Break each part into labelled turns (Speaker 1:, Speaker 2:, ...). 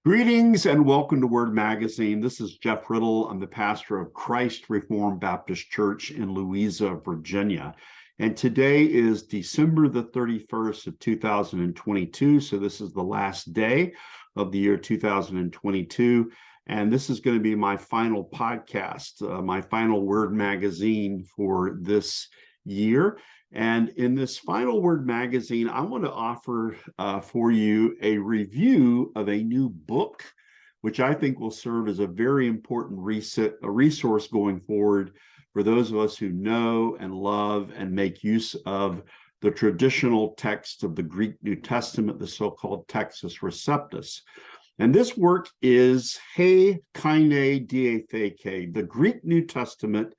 Speaker 1: Greetings and welcome to Word Magazine. This is Jeff Riddle. I'm the pastor of Christ Reformed Baptist Church in Louisa, Virginia. And today is December the 31st of 2022. So this is the last day of the year 2022. And this is going to be my final podcast, my final Word Magazine for this year. And in this final Word Magazine, I want to offer for you a review of a new book, which I think will serve as a very important resource going forward for those of us who know and love and make use of the traditional text of the Greek New Testament, the so-called Textus Receptus. And this work is He Kaine Diatheke, the Greek New Testament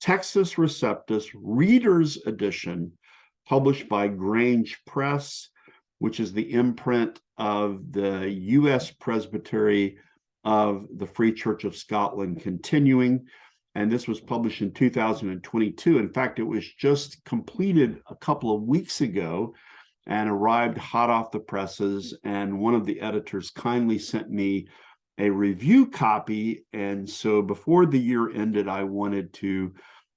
Speaker 1: Textus Receptus Reader's Edition, published by Grange Press, which is the imprint of the U.S. Presbytery of the Free Church of Scotland Continuing. And this was published in 2022. In fact, it was just completed a couple of weeks ago and arrived hot off the presses. And one of the editors kindly sent me a review copy. And so before the year ended, I wanted to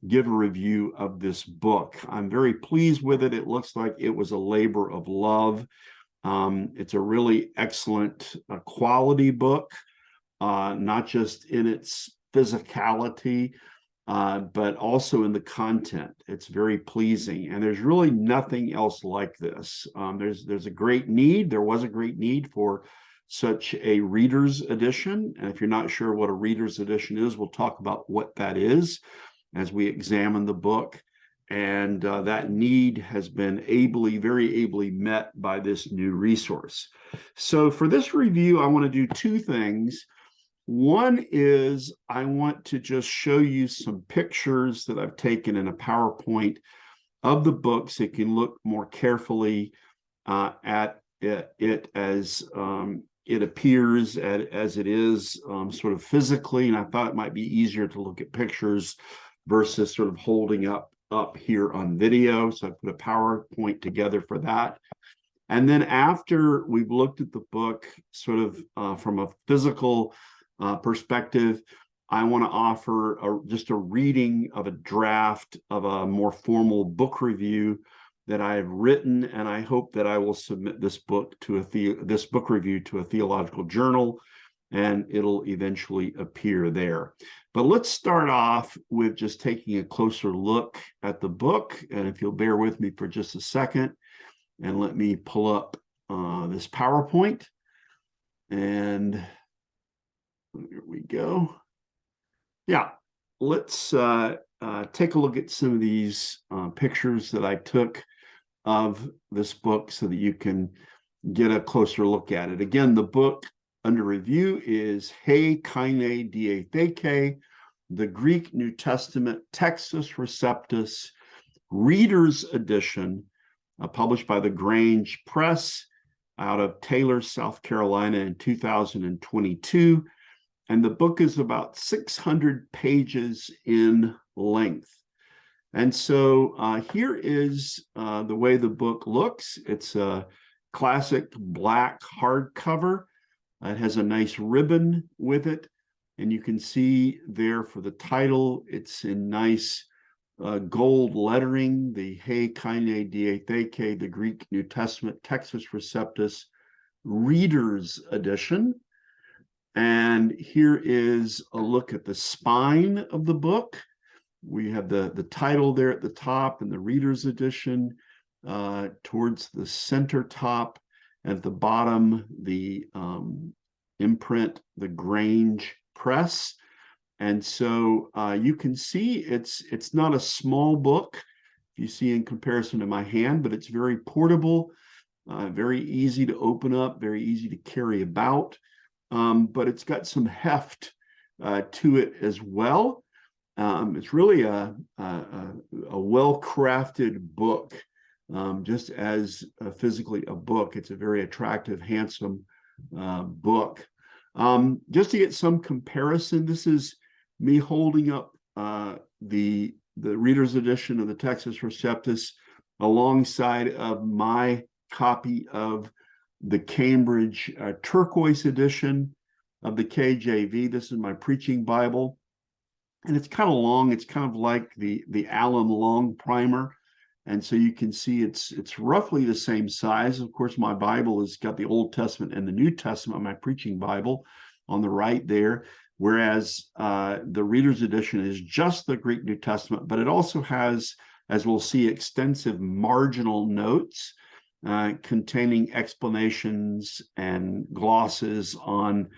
Speaker 1: give a review of this book. I'm very pleased with it. It looks like it was a labor of love. It's a really excellent quality book, not just in its physicality, but also in the content. It's very pleasing, and there's really nothing else like this. There's a great need. There was a great need for such a reader's edition, and if you're not sure what a reader's edition is, we'll talk about what that is as we examine the book. And that need has been very ably met by this new resource. So for this review, I want to do two things. One is I want to just show you some pictures that I've taken in a PowerPoint of the book so you can look more carefully at it as it appears, as it is sort of physically. And I thought it might be easier to look at pictures versus sort of holding up here on video. So I put a PowerPoint together for that. And then after we've looked at the book sort of from a physical perspective, I want to offer just a reading of a draft of a more formal book review that I have written, and I hope that I will submit this book to this book review to a theological journal, and it'll eventually appear there. But let's start off with just taking a closer look at the book, and if you'll bear with me for just a second, and let me pull up this PowerPoint, and here we go. Yeah, let's take a look at some of these pictures that I took of this book so that you can get a closer look at it. Again, the book under review is He Kaine Diatheke, the Greek New Testament Textus Receptus Reader's Edition, published by the Grange Press out of Taylor, South Carolina in 2022. And the book is about 600 pages in length. And so here is the way the book looks. It's a classic black hardcover. It has a nice ribbon with it. And you can see there for the title, it's in nice gold lettering, the He Kaine Diatheke, the Greek New Testament Textus Receptus Reader's Edition. And here is a look at the spine of the book. We have the title there at the top and the Reader's Edition towards the center top. At the bottom, the imprint, the Grange Press. And so you can see it's not a small book, if you see in comparison to my hand, but it's very portable, very easy to open up, very easy to carry about. But it's got some heft to it as well. It's really a well-crafted book, just as physically a book. It's a very attractive, handsome book. Just to get some comparison, this is me holding up the Reader's Edition of the Textus Receptus alongside of my copy of the Cambridge turquoise edition of the KJV. This is my preaching Bible. And it's kind of long. It's kind of like the Allen Long primer. And so you can see it's roughly the same size. Of course, my Bible has got the Old Testament and the New Testament, my preaching Bible, on the right there. Whereas the Reader's Edition is just the Greek New Testament, but it also has, as we'll see, extensive marginal notes containing explanations and glosses on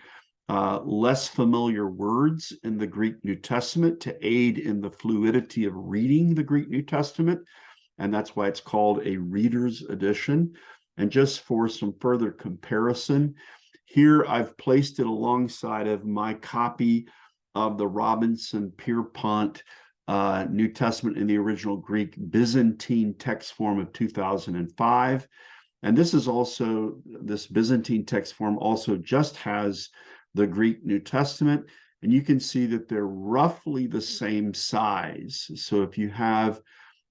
Speaker 1: less familiar words in the Greek New Testament to aid in the fluidity of reading the Greek New Testament. And that's why it's called a Reader's Edition. And just for some further comparison, here I've placed it alongside of my copy of the Robinson-Pierpont New Testament in the original Greek Byzantine text form of 2005. And this Byzantine text form also just has the Greek New Testament, and you can see that they're roughly the same size. So if you have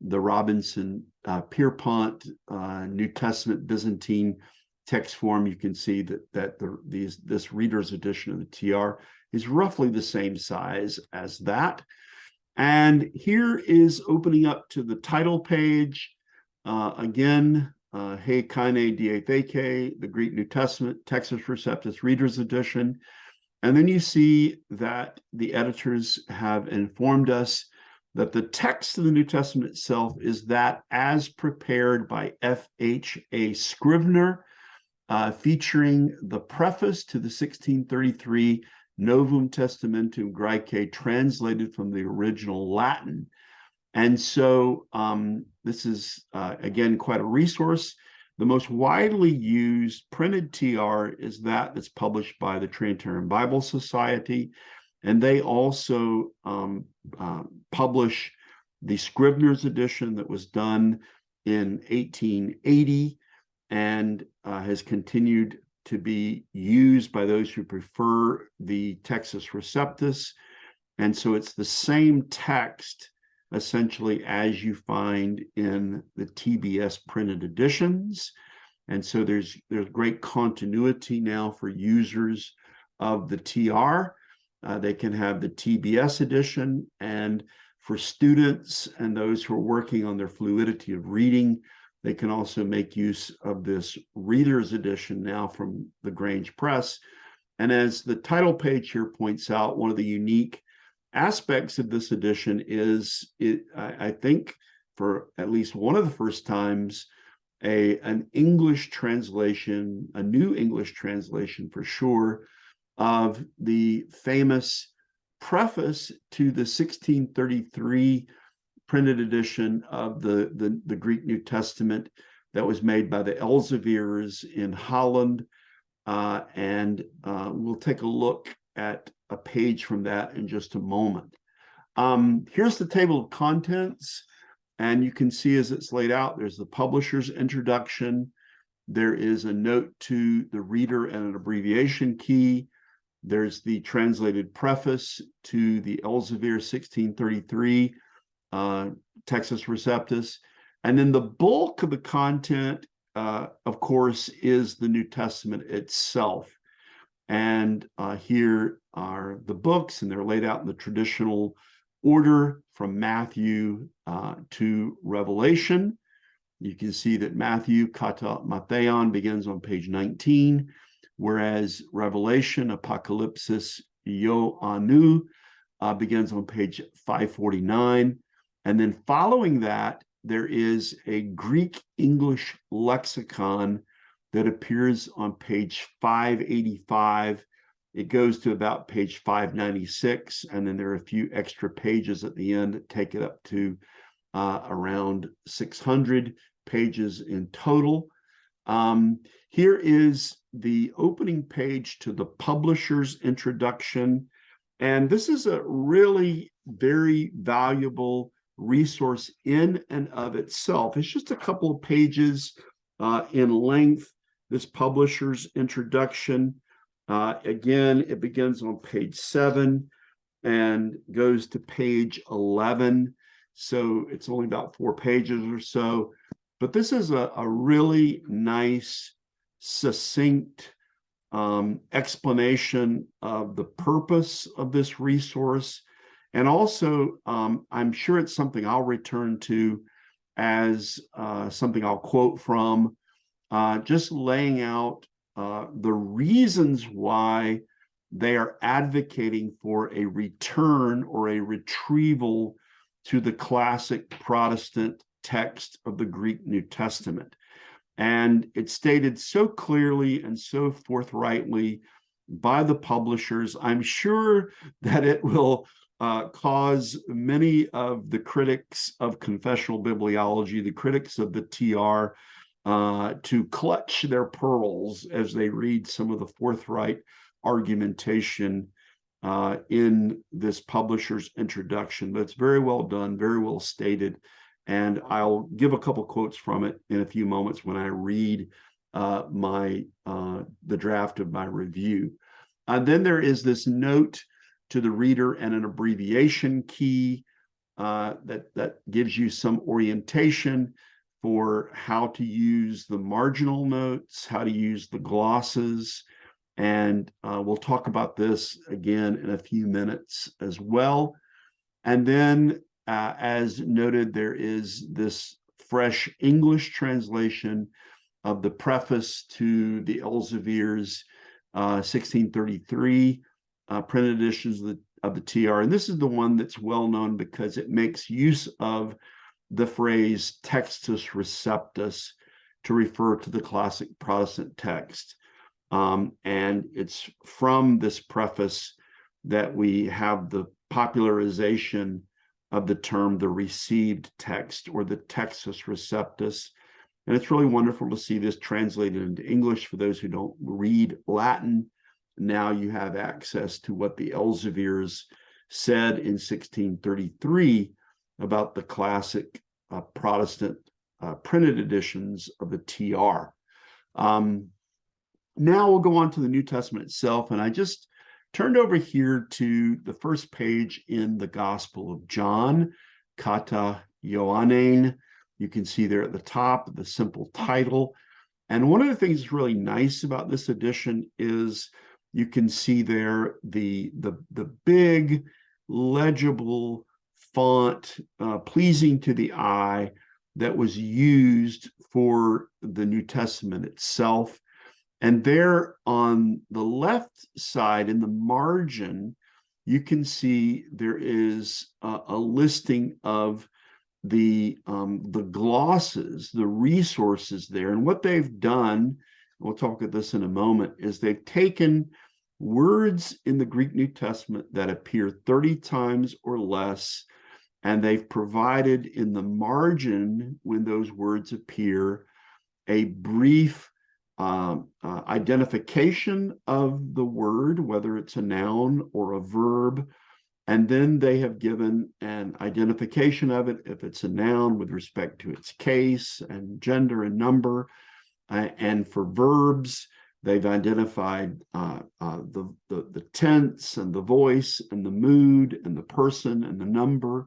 Speaker 1: the Robinson Pierpont New Testament Byzantine text form, you can see that this Reader's Edition of the TR is roughly the same size as that. And here is opening up to the title page. Again, He Kaine Diatheke, the Greek New Testament, Textus Receptus Reader's Edition. And then you see that the editors have informed us that the text of the New Testament itself is that as prepared by F.H.A. Scrivener, featuring the preface to the 1633 Novum Testamentum Graece, translated from the original Latin. And so this is, again, quite a resource. The most widely used printed TR is that's published by the Trinitarian Bible Society. And they also publish the Scrivener's edition that was done in 1880 and has continued to be used by those who prefer the Textus Receptus. And so it's the same text essentially as you find in the TBS printed editions. And so there's great continuity now for users of the TR. They can have the TBS edition, and for students and those who are working on their fluidity of reading, they can also make use of this Reader's Edition now from the Grange Press. And as the title page here points out, one of the unique aspects of this edition is, I think, for at least one of the first times, an English translation, a new English translation for sure, of the famous preface to the 1633 printed edition of the Greek New Testament that was made by the Elseviers in Holland. And we'll take a look at a page from that in just a moment. Here's the table of contents, and you can see as it's laid out, there's the publisher's introduction. There is a note to the reader and an abbreviation key. There's the translated preface to the Elsevier 1633 Textus Receptus. And then the bulk of the content, of course, is the New Testament itself. And here are the books, and they're laid out in the traditional order from Matthew to Revelation. You can see that Matthew, Kata Matheon, begins on page 19, whereas Revelation, Apocalypsis, Ioannou, begins on page 549. And then following that, there is a Greek-English lexicon that appears on page 585. It goes to about page 596, and then there are a few extra pages at the end that take it up to around 600 pages in total. Here is the opening page to the publisher's introduction, and this is a really very valuable resource in and of itself. It's just a couple of pages in length, this publisher's introduction. Again, it begins on page 7 and goes to page 11. So it's only about 4 pages or so. But this is a really nice succinct explanation of the purpose of this resource. And also, I'm sure it's something I'll return to as something I'll quote from, just laying out the reasons why they are advocating for a return or a retrieval to the classic Protestant text of the Greek New Testament. And it's stated so clearly and so forthrightly by the publishers. I'm sure that it will cause many of the critics of confessional bibliology, the critics of the TR, to clutch their pearls as they read some of the forthright argumentation in this publisher's introduction. But it's very well done, very well stated. And I'll give a couple quotes from it in a few moments when I read the draft of my review. Then there is this note to the reader and an abbreviation key that gives you some orientation for how to use the marginal notes, how to use the glosses. And we'll talk about this again in a few minutes as well. And then, as noted, there is this fresh English translation of the preface to the Elsevier's 1633 printed editions of the TR. And this is the one that's well known because it makes use of the phrase Textus Receptus to refer to the classic Protestant text. And it's from this preface that we have the popularization of the term the received text, or the Textus Receptus. And it's really wonderful to see this translated into English. For those who don't read Latin, now you have access to what the Elzevirs said in 1633 about the classic Protestant printed editions of the TR. Now we'll go on to the New Testament itself, and I just turned over here to the first page in the Gospel of John, Kata Ioannein. You can see there at the top the simple title. And one of the things that's really nice about this edition is you can see there the big, legible font, pleasing to the eye, that was used for the New Testament itself. And there on the left side in the margin, you can see there is a listing of the glosses, the resources there. And what they've done, we'll talk about this in a moment, is they've taken words in the Greek New Testament that appear 30 times or less, and they've provided in the margin, when those words appear, a brief identification of the word, whether it's a noun or a verb. And then they have given an identification of it, if it's a noun, with respect to its case and gender and number. And for verbs, they've identified the tense and the voice and the mood and the person and the number.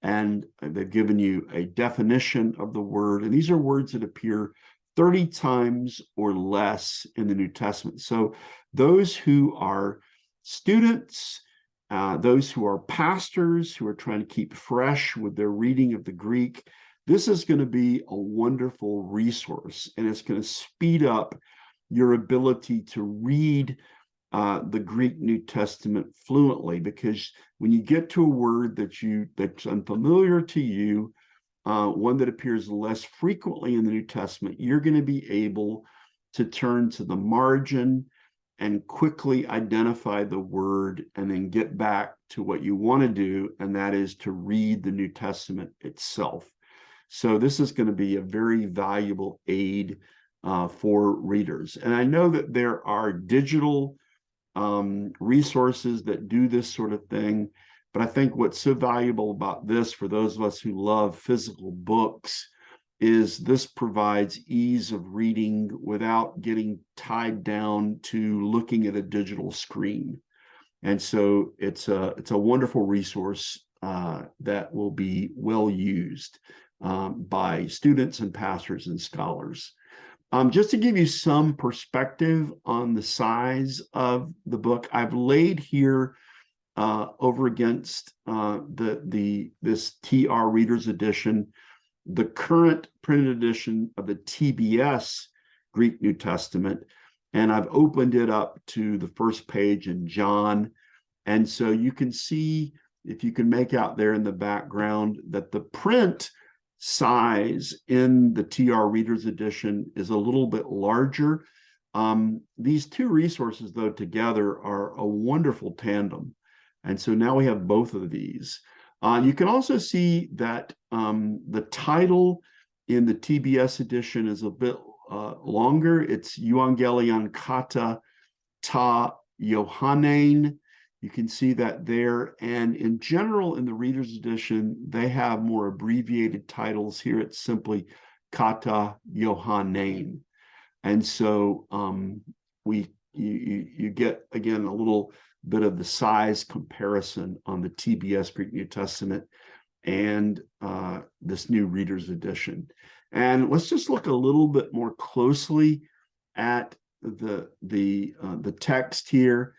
Speaker 1: And they've given you a definition of the word. And these are words that appear 30 times or less in the New Testament. So those who are students, those who are pastors who are trying to keep fresh with their reading of the Greek, this is going to be a wonderful resource, and it's going to speed up your ability to read the Greek New Testament fluently, because when you get to a word that's unfamiliar to you, one that appears less frequently in the New Testament, you're going to be able to turn to the margin and quickly identify the word and then get back to what you want to do, and that is to read the New Testament itself. So this is going to be a very valuable aid for readers. And I know that there are digital resources that do this sort of thing. But I think what's so valuable about this, for those of us who love physical books, is this provides ease of reading without getting tied down to looking at a digital screen. And so it's a wonderful resource that will be well used by students and pastors and scholars. Just to give you some perspective on the size of the book, I've laid here over against this TR Reader's Edition, the current printed edition of the TBS Greek New Testament, and I've opened it up to the first page in John. And so you can see, if you can make out there in the background, that the print size in the TR Reader's Edition is a little bit larger. These two resources, though, together are a wonderful tandem. And so now we have both of these. You can also see that the title in the TBS edition is a bit longer. It's Euangelion Kata Ta Yohanein. You can see that there. And in general, in the Reader's Edition, they have more abbreviated titles. Here it's simply Kata Yohanein. And so you get, again, a little bit of the size comparison on the TBS Greek New Testament and this new Reader's Edition. And let's just look a little bit more closely at the text here.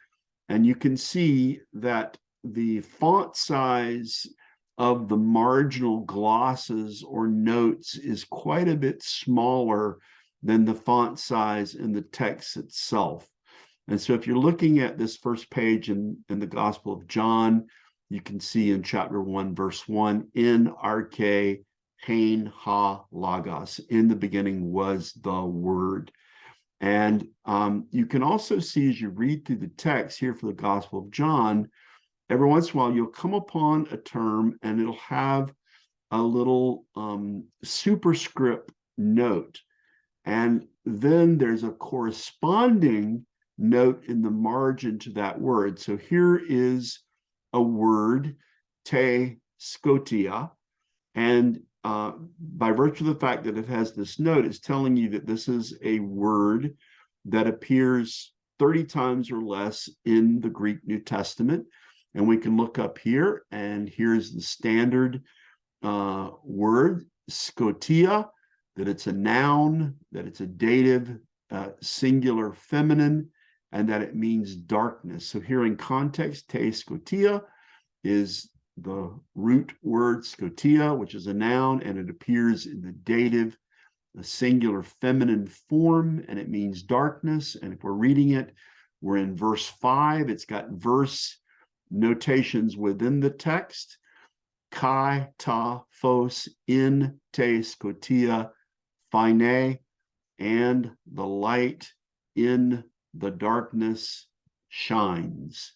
Speaker 1: And you can see that the font size of the marginal glosses or notes is quite a bit smaller than the font size in the text itself. And so if you're looking at this first page in the Gospel of John, you can see in chapter 1, verse 1, in arche hein ha logos, in the beginning was the Word. And you can also see, as you read through the text here for the Gospel of John, every once in a while you'll come upon a term and it'll have a little superscript note. And then there's a corresponding note in the margin to that word. So here is a word, te scotia, and by virtue of the fact that it has this note, it's telling you that this is a word that appears 30 times or less in the Greek New Testament. And we can look up here, and here's the standard word, scotia, that it's a noun, that it's a dative, singular feminine, and that it means darkness. So here in context, te scotia is the root word scotia, which is a noun, and it appears in the dative, the singular feminine form, and it means darkness. And if we're reading it, we're in verse 5. It's got verse notations within the text. Kai ta phos in te scotia phine, and the light in the darkness shines.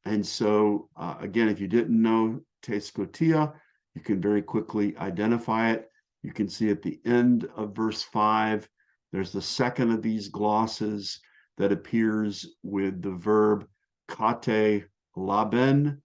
Speaker 1: And so, again, if you didn't know te scotia, you can very quickly identify it. You can see at the end of verse 5, there's the second of these glosses that appears with the verb kate laben.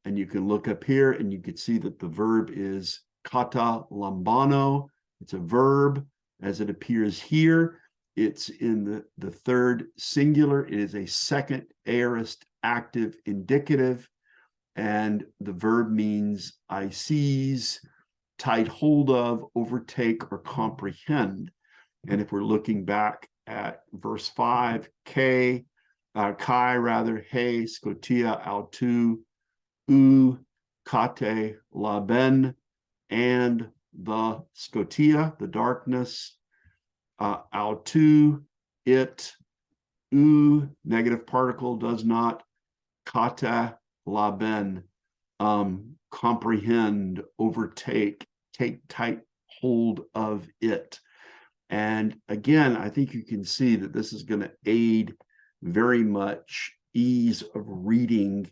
Speaker 1: And you can look up here and you can see that the verb is kata lambano. It's a verb as it appears here. It's in the third singular. It is a second aorist active indicative, and the verb means I seize, tight hold of, overtake, or comprehend. And if we're looking back at verse 5, kai, he, scotia, autu, kate, laben, and the scotia, the darkness, autu, it, negative particle, does not, kata, laben, comprehend, overtake, take tight hold of it. And again, I think you can see that this is going to aid very much ease of reading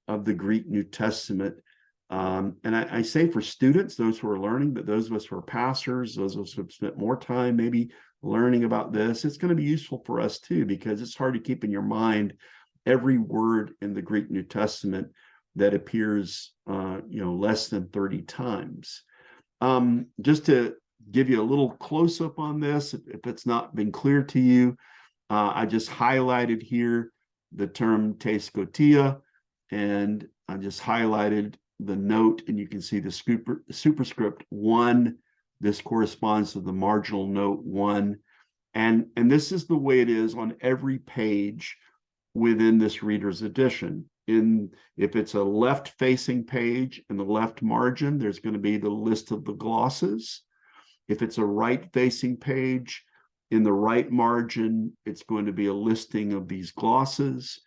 Speaker 1: of the Greek New Testament. And I say for students, those who are learning, but those of us who are pastors, those of us who have spent more time maybe learning about this, it's going to be useful for us too, because it's hard to keep in your mind every word in the Greek New Testament that appears, less than 30 times. Just to give you a little close-up on this, if it's not been clear to you, I just highlighted here the term te scotia, and I just highlighted the note, and you can see the superscript 1. This corresponds to the marginal note 1. And this is the way it is on every page within this reader's edition. If it's a left-facing page in the left margin, there's going to be the list of the glosses. If it's a right-facing page, in the right margin, it's going to be a listing of these glosses.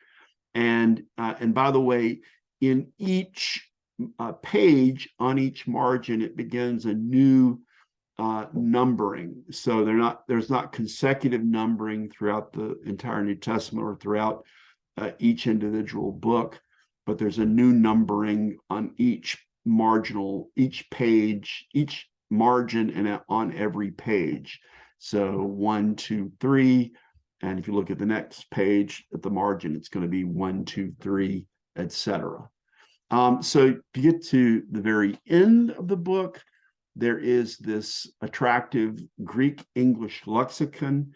Speaker 1: And by the way, in each page on each margin, it begins a new numbering. So there's not consecutive numbering throughout the entire New Testament or throughout each individual book, but there's a new numbering on each page, each margin, and on every page. So 1, 2, 3, and if you look at the next page at the margin, it's going to be 1, 2, 3, etc. So to get to the very end of the book, there is this attractive Greek-English lexicon,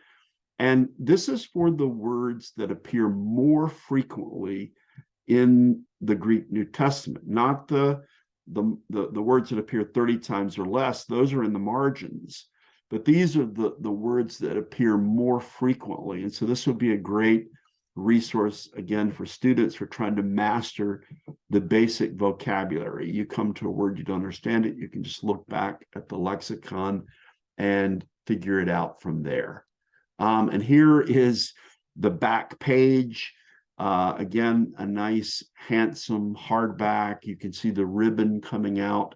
Speaker 1: and this is for the words that appear more frequently in the Greek New Testament, not the words that appear 30 times or less. Those are in the margins, but these are the words that appear more frequently. And so this would be a great resource, again, for students who are trying to master the basic vocabulary. You come to a word, you don't understand it, you can just look back at the lexicon and figure it out from there. And here is the back page. Again, a nice, handsome hardback. You can see the ribbon coming out.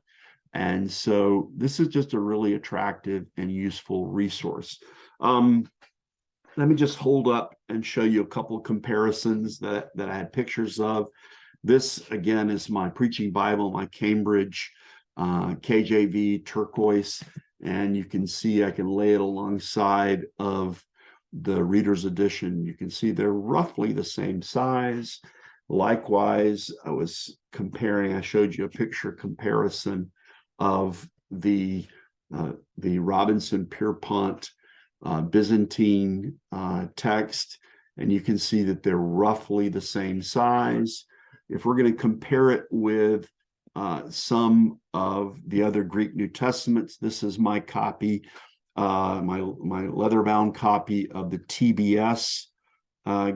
Speaker 1: And so this is just a really attractive and useful resource. Let me just hold up and show you a couple of comparisons that I had pictures of. This, again, is my preaching Bible, my Cambridge KJV turquoise. And you can see I can lay it alongside of the reader's edition. You can see they're roughly the same size. Likewise, I showed you a picture comparison of the Robinson Pierpont Byzantine text, and you can see that they're roughly the same size. If we're going to compare it with some of the other Greek New Testaments, this is my copy, my leather-bound copy of the TBS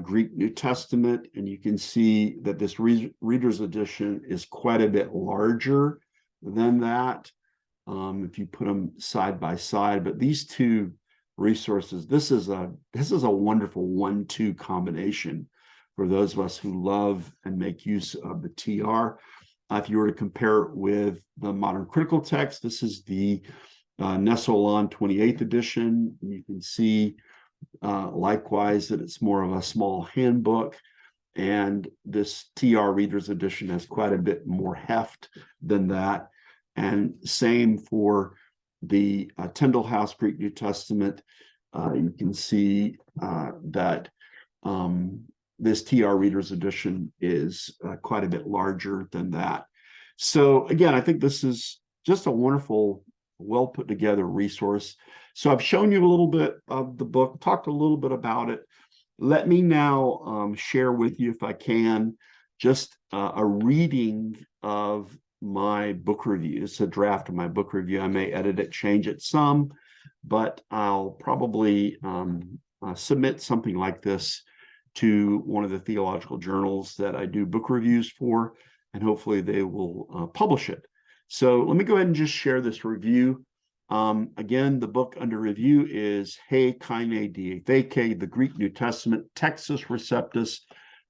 Speaker 1: Greek New Testament, and you can see that this reader's edition is quite a bit larger than that if you put them side by side. But these two resources, this is a wonderful 1-2 combination for those of us who love and make use of the TR. If you were to compare it with the Modern Critical Text, this is the Nestle-Aland 28th edition. You can see likewise that it's more of a small handbook, and this TR Reader's Edition has quite a bit more heft than that. And same for the Tyndale House Greek New Testament. You can see that this TR Reader's Edition is quite a bit larger than that. So again, I think this is just a wonderful, well put together resource. So I've shown you a little bit of the book, talked a little bit about it. Let me now share with you, if I can, just a reading of my book review. It's a draft of my book review. I may edit it, change it some, but I'll probably submit something like this to one of the theological journals that I do book reviews for, and hopefully they will publish it. So let me go ahead and just share this review. Again, the book under review is He Kaine Diatheke, the Greek New Testament, Textus Receptus,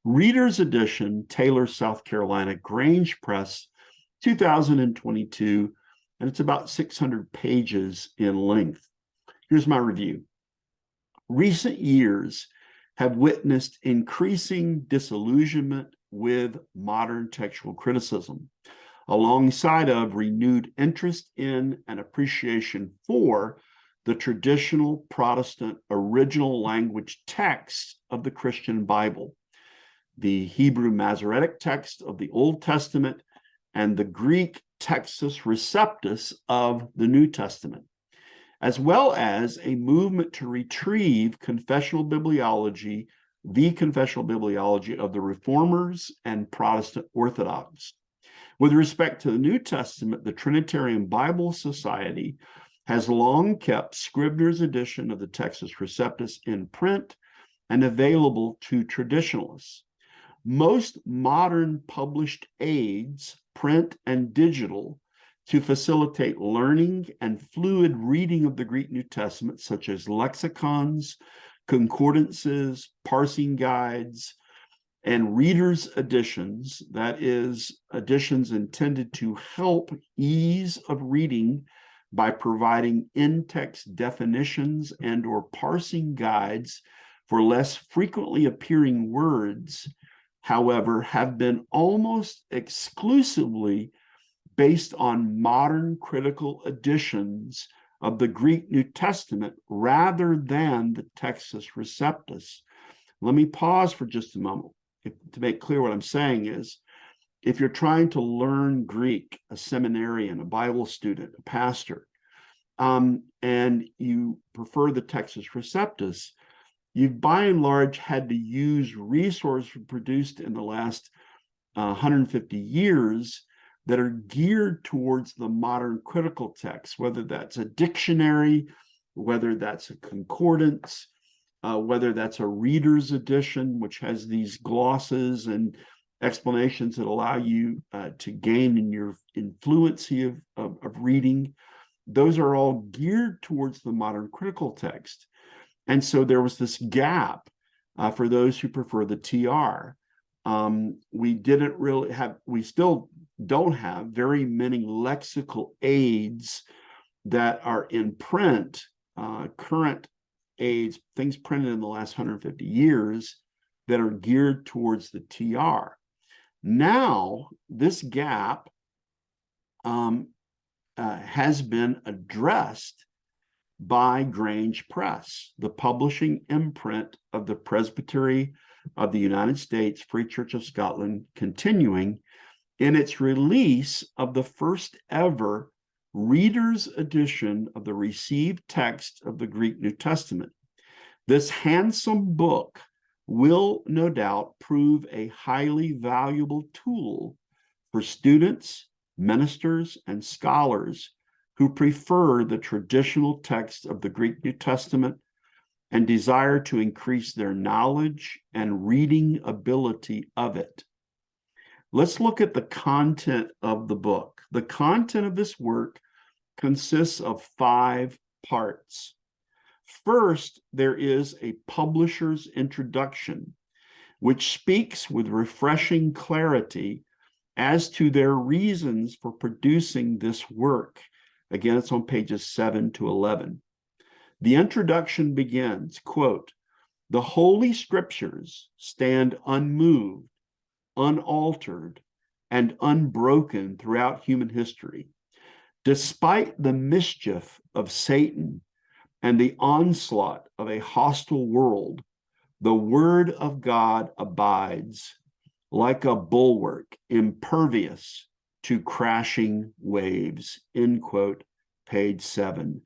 Speaker 1: Reader's Edition, Taylor, South Carolina, Grange Press, 2022, and it's about 600 pages in length. Here's my review. Recent years have witnessed increasing disillusionment with modern textual criticism, alongside of renewed interest in and appreciation for the traditional Protestant original language text of the Christian Bible, the Hebrew Masoretic text of the Old Testament, and the Greek Textus Receptus of the New Testament, as well as a movement to retrieve confessional bibliology, the confessional bibliology of the Reformers and Protestant Orthodox. With respect to the New Testament, the Trinitarian Bible Society has long kept Scribner's edition of the Textus Receptus in print and available to traditionalists. Most modern published aids, print and digital, to facilitate learning and fluid reading of the Greek New Testament, such as lexicons, concordances, parsing guides, and readers' editions, that is, editions intended to help ease of reading by providing in-text definitions and or parsing guides for less frequently appearing words, however, have been almost exclusively based on modern critical editions of the Greek New Testament rather than the Textus Receptus. Let me pause for just a moment to make clear what I'm saying is, if you're trying to learn Greek, a seminarian, a Bible student, a pastor, and you prefer the Textus Receptus, you've by and large had to use resources produced in the last 150 years that are geared towards the modern critical text, whether that's a dictionary, whether that's a concordance, whether that's a reader's edition, which has these glosses and explanations that allow you to gain in your fluency of reading. Those are all geared towards the modern critical text. And so there was this gap for those who prefer the TR. We didn't really have, we still don't have very many lexical aids that are in print, current aids, things printed in the last 150 years that are geared towards the TR. Now, this gap has been addressed by Grange Press, the publishing imprint of the Presbytery of the United States Free Church of Scotland, continuing in its release of the first ever reader's edition of the received text of the Greek New Testament. This handsome book will no doubt prove a highly valuable tool for students, ministers, and scholars who prefer the traditional text of the Greek New Testament and desire to increase their knowledge and reading ability of it. Let's look at the content of the book. The content of this work consists of 5 parts. First, there is a publisher's introduction, which speaks with refreshing clarity as to their reasons for producing this work. Again, it's on pages 7 to 11. The introduction begins, quote, "The Holy Scriptures stand unmoved, unaltered, and unbroken throughout human history. Despite the mischief of Satan and the onslaught of a hostile world, the Word of God abides like a bulwark impervious to crashing waves," end quote, page 7.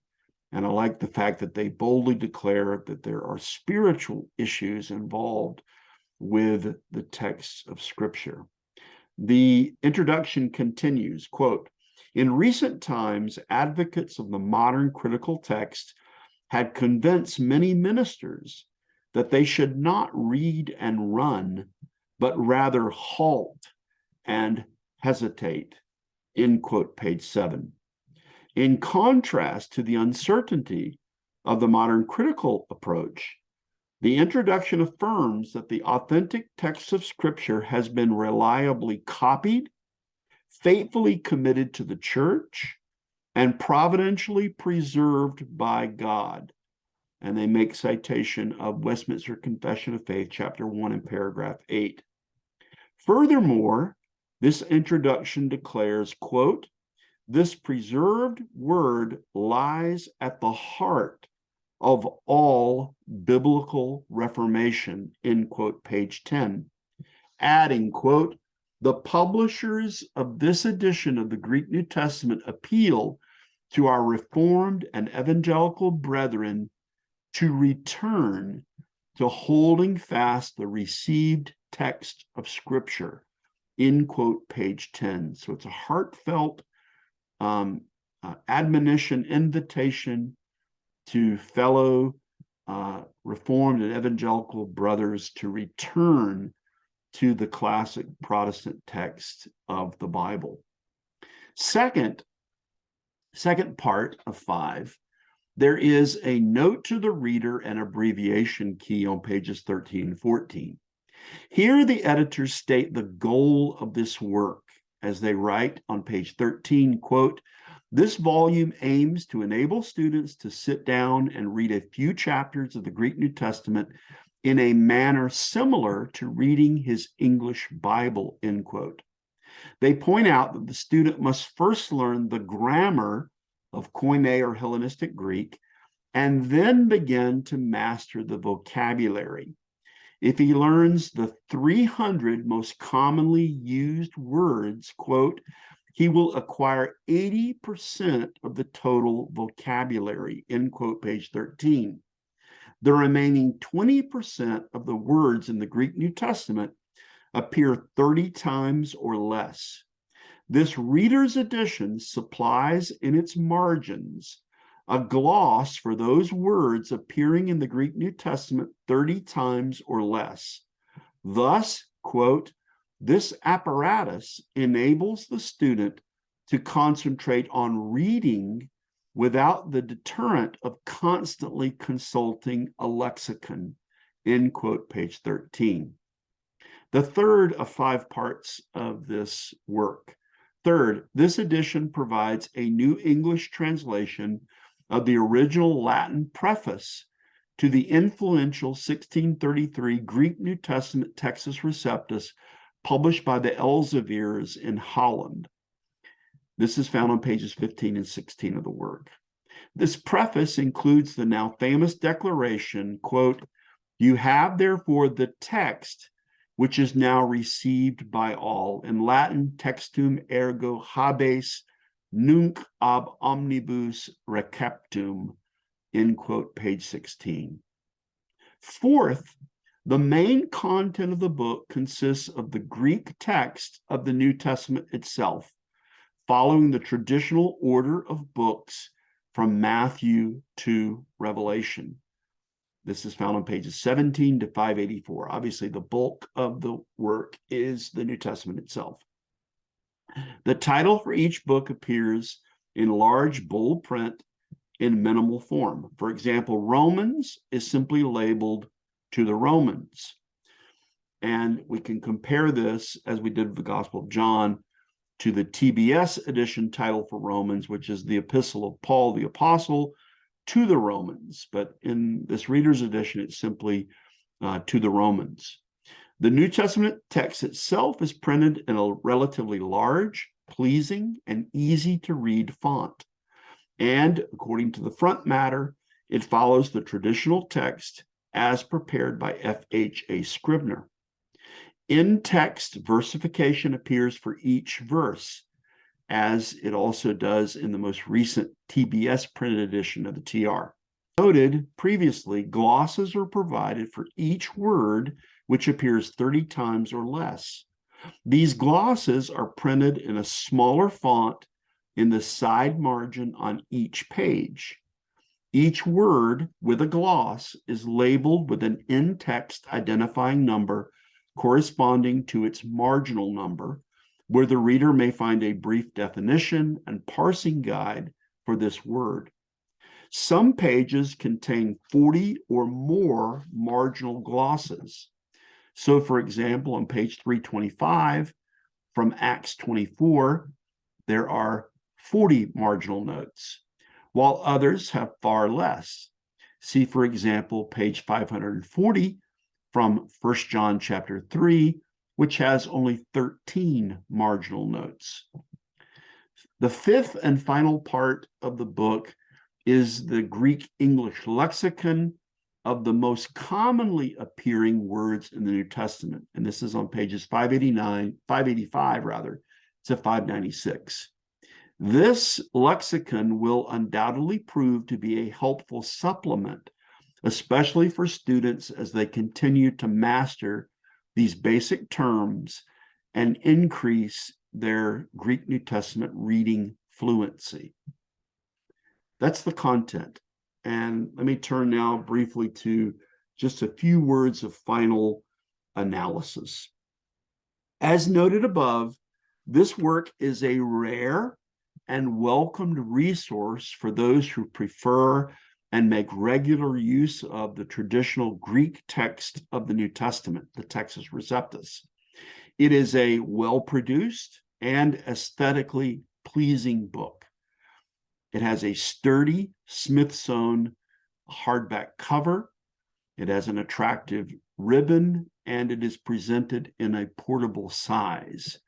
Speaker 1: And I like the fact that they boldly declare that there are spiritual issues involved with the texts of Scripture. The introduction continues, quote, "In recent times, advocates of the modern critical text had convinced many ministers that they should not read and run, but rather halt and hesitate," end quote, page 7. In contrast to the uncertainty of the modern critical approach, the introduction affirms that the authentic text of Scripture has been reliably copied, faithfully committed to the church, and providentially preserved by God. And they make citation of Westminster Confession of Faith, chapter 1 and paragraph 8. Furthermore, this introduction declares, quote, "This preserved word lies at the heart of all biblical reformation," end quote, page 10. Adding, quote, "The publishers of this edition of the Greek New Testament appeal to our Reformed and evangelical brethren to return to holding fast the received text of Scripture," end quote, page 10. So it's a heartfelt admonition, invitation to fellow Reformed and evangelical brothers to return to the classic Protestant text of the Bible. Second part of 5, there is a note to the reader and abbreviation key on pages 13 and 14. Here the editors state the goal of this work as they write on page 13, quote, "This volume aims to enable students to sit down and read a few chapters of the Greek New Testament in a manner similar to reading his English Bible," end quote. They point out that the student must first learn the grammar of Koine or Hellenistic Greek and then begin to master the vocabulary. If he learns the 300 most commonly used words, quote, he will acquire 80% of the total vocabulary, end quote, page 13. The remaining 20% of the words in the Greek New Testament appear 30 times or less. This reader's edition supplies in its margins a gloss for those words appearing in the Greek New Testament 30 times or less. Thus, quote, "This apparatus enables the student to concentrate on reading without the deterrent of constantly consulting a lexicon," end quote, page 13. The third of 5 parts of this work. Third, this edition provides a New English translation of the original Latin preface to the influential 1633 Greek New Testament Textus Receptus, published by the Elseviers in Holland. This is found on pages 15 and 16 of the work. This preface includes the now famous declaration, quote, "You have therefore the text which is now received by all. In Latin, textum ergo habes nunc ab omnibus receptum," end quote, page 16. Fourth, the main content of the book consists of the Greek text of the New Testament itself, following the traditional order of books from Matthew to Revelation. This is found on pages 17 to 584. Obviously, the bulk of the work is the New Testament itself. The title for each book appears in large, bold print in minimal form. For example, Romans is simply labeled "To the Romans." And we can compare this, as we did with the Gospel of John, to the TBS edition title for Romans, which is the Epistle of Paul the Apostle to the Romans. But in this reader's edition, it's simply "To the Romans." The New Testament text itself is printed in a relatively large, pleasing, and easy to read font. And according to the front matter, it follows the traditional text as prepared by F.H.A. Scribner. In-text versification appears for each verse, as it also does in the most recent TBS printed edition of the TR. Noted previously, glosses are provided for each word, which appears 30 times or less. These glosses are printed in a smaller font in the side margin on each page. Each word with a gloss is labeled with an in-text identifying number corresponding to its marginal number, where the reader may find a brief definition and parsing guide for this word. Some pages contain 40 or more marginal glosses. So, for example, on page 325 from Acts 24, there are 40 marginal notes, while others have far less. See, for example, page 540 from 1 John chapter 3, which has only 13 marginal notes. The fifth and final part of the book is the Greek English lexicon of the most commonly appearing words in the New Testament. And this is on pages 585 to 596. This lexicon will undoubtedly prove to be a helpful supplement, especially for students as they continue to master these basic terms and increase their Greek New Testament reading fluency. That's the content. And let me turn now briefly to just a few words of final analysis. As noted above, this work is a rare and welcomed resource for those who prefer and make regular use of the traditional Greek text of the New Testament, the Textus Receptus. It is a well-produced and aesthetically pleasing book. It has a sturdy Smithsonian hardback cover. It has an attractive ribbon, and it is presented in a portable size.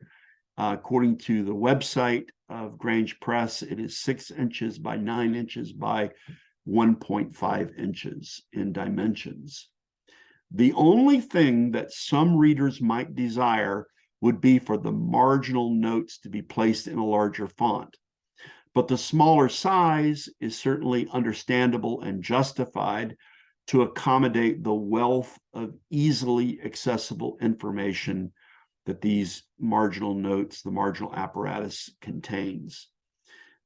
Speaker 1: According to the website of Grange Press, it is 6 inches by 9 inches by 1.5 inches in dimensions. The only thing that some readers might desire would be for the marginal notes to be placed in a larger font. But the smaller size is certainly understandable and justified to accommodate the wealth of easily accessible information that these marginal notes, the marginal apparatus, contains.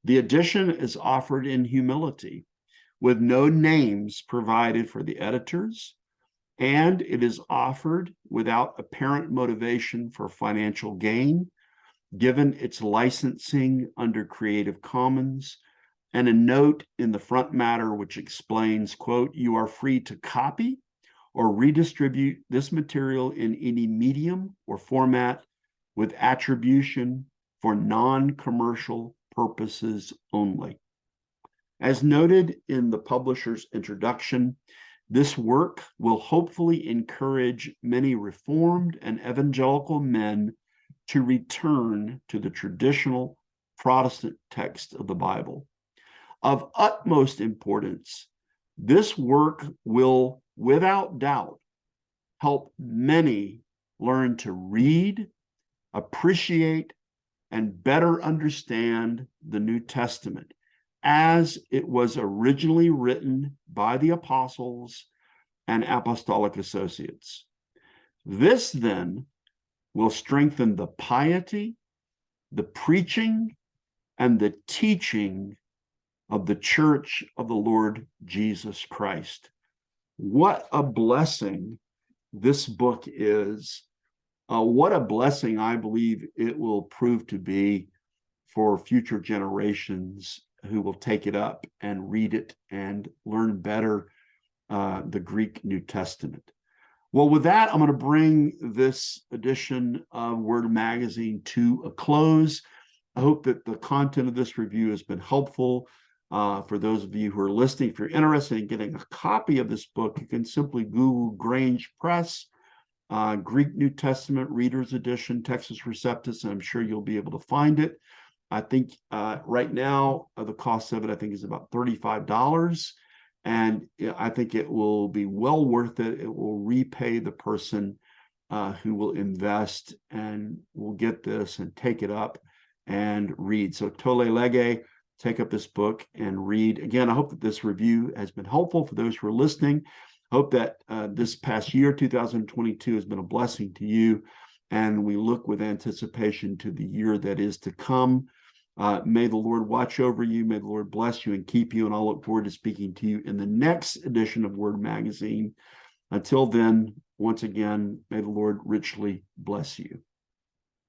Speaker 1: The edition is offered in humility, with no names provided for the editors, and it is offered without apparent motivation for financial gain, given its licensing under Creative Commons, and a note in the front matter which explains, quote, "You are free to copy or redistribute this material in any medium or format with attribution for non-commercial purposes only." As noted in the publisher's introduction, this work will hopefully encourage many Reformed and evangelical men to return to the traditional Protestant text of the Bible. Of utmost importance, this work will, without doubt, help many learn to read, appreciate, and better understand the New Testament as it was originally written by the apostles and apostolic associates. This then will strengthen the piety, the preaching, and the teaching of the Church of the Lord Jesus Christ. What a blessing this book is. What a blessing I believe it will prove to be for future generations who will take it up and read it and learn better the Greek New Testament. Well, with that, I'm going to bring this edition of Word Magazine to a close. I hope that the content of this review has been helpful for those of you who are listening. If you're interested in getting a copy of this book, you can simply Google Grange Press, Greek New Testament Reader's Edition, Textus Receptus, and I'm sure you'll be able to find it. I think right now, the cost of it, I think, is about $35. And I think it will be well worth it. It will repay the person who will invest and will get this and take it up and read. So tole lege, take up this book and read. Again, I hope that this review has been helpful for those who are listening. I hope that this past year, 2022, has been a blessing to you. And we look with anticipation to the year that is to come. May the Lord watch over you. May the Lord bless you and keep you. And I'll look forward to speaking to you in the next edition of Word Magazine. Until then, once again, may the Lord richly bless you.